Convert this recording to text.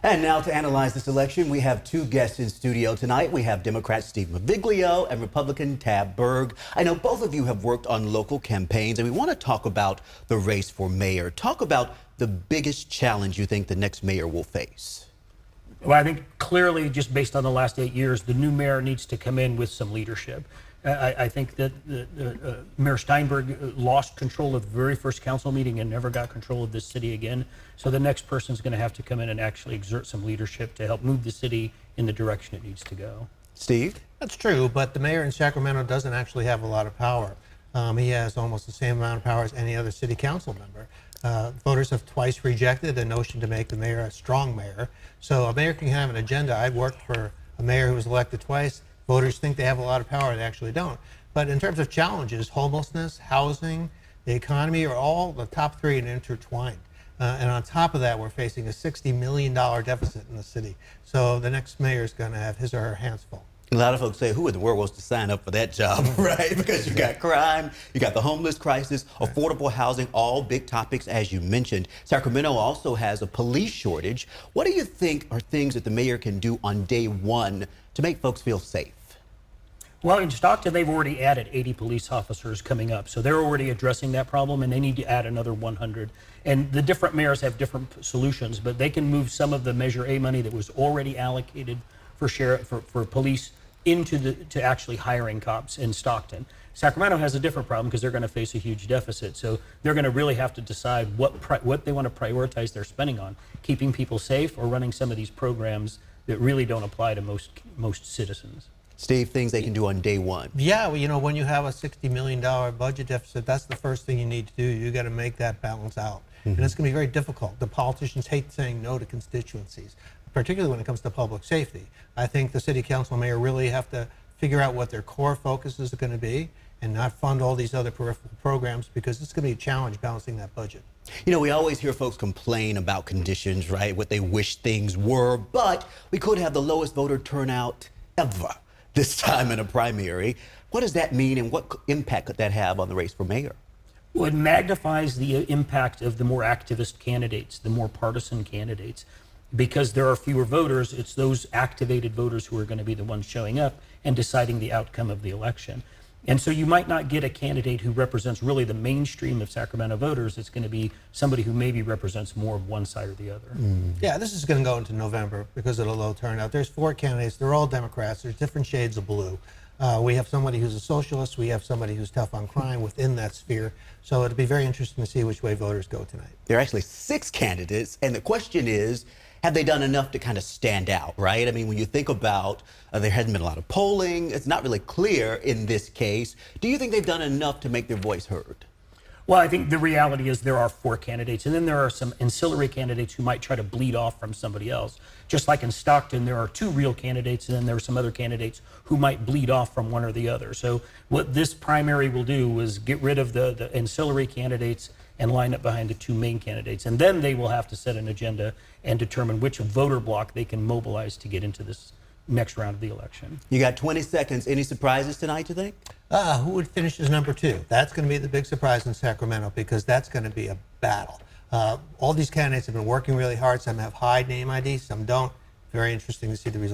And now to analyze this election, we have two guests in studio tonight. We have Democrat Steve Maviglio and Republican Tab Berg. I know both of you have worked on local campaigns, and we want to talk about the race for mayor. Talk about the biggest challenge you think the next mayor will face. Well, I think clearly, just based on the last 8 years, the new mayor needs to come in with some leadership. I think that Mayor Steinberg lost control of the very first council meeting and never got control of this city again. So the next person is going to have to come in and actually exert some leadership to help move the city in the direction it needs to go. Steve? That's true, but the mayor in Sacramento doesn't actually have a lot of power. He has almost the same amount of power as any other city council member. Voters have twice rejected the notion to make the mayor a strong mayor. So a mayor can have an agenda. I've worked for a mayor who was elected twice. Voters think they have a lot of power, they actually don't. But in terms of challenges, homelessness, housing, the economy are all the top three and intertwined. And on top of that, we're facing a $60 million deficit in the city. So the next mayor is going to have his or her hands full. A lot of folks say, who in the world wants to sign up for that job, right? Because you got crime, you got the homeless crisis, affordable housing, all big topics, as you mentioned. Sacramento also has a police shortage. What do you think are things that the mayor can do on day one to make folks feel safe? Well, in Stockton, they've already added 80 police officers coming up. So they're already addressing that problem, and they need to add another 100. And the different mayors have different solutions, but they can move some of the Measure A money that was already allocated for police to actually hiring cops in Stockton. Sacramento has a different problem because they're going to face a huge deficit. So they're going to really have to decide what they want to prioritize their spending on, keeping people safe or running some of these programs that really don't apply to most citizens. Steve, things they can do on day one. Yeah, well, you know, when you have a $60 million budget deficit, that's the first thing you need to do. You got to make that balance out. And it's going to be very difficult. The politicians hate saying no to constituencies, particularly when it comes to public safety. I think the city council mayor really have to figure out what their core focus is going to be and not fund all these other peripheral programs, because it's going to be a challenge balancing that budget. You know, we always hear folks complain about conditions, right? What they wish things were, but we could have the lowest voter turnout ever this time in a primary. What does that mean, and what impact could that have on the race for mayor? Well, it magnifies the impact of the more activist candidates, the more partisan candidates. Because there are fewer voters, it's those activated voters who are going to be the ones showing up and deciding the outcome of the election. And so you might not get a candidate who represents really the mainstream of Sacramento voters. It's going to be somebody who maybe represents more of one side or the other. Yeah, this is going to go into November because of the low turnout. There's 4 candidates. They're all Democrats. There's different shades of blue. We have somebody who's a socialist. We have somebody who's tough on crime within that sphere. So it'll be very interesting to see which way voters go tonight. There are actually 6 candidates, and the question is, have they done enough to kind of stand out, right? I mean, when you think about there hasn't been a lot of polling, it's not really clear in this case. Do you think they've done enough to make their voice heard? Well, I think the reality is there are 4 candidates, and then there are some ancillary candidates who might try to bleed off from somebody else. Just like in Stockton, there are 2 real candidates, and then there are some other candidates who might bleed off from one or the other. So what this primary will do is get rid of the ancillary candidates and line up behind the 2 main candidates. And then they will have to set an agenda and determine which voter block they can mobilize to get into this next round of the election. You got 20 seconds. Any surprises tonight, you think? Who would finish as number 2? That's going to be the big surprise in Sacramento, because that's going to be a battle. All these candidates have been working really hard. Some have high name ID, some don't. Very interesting to see the results.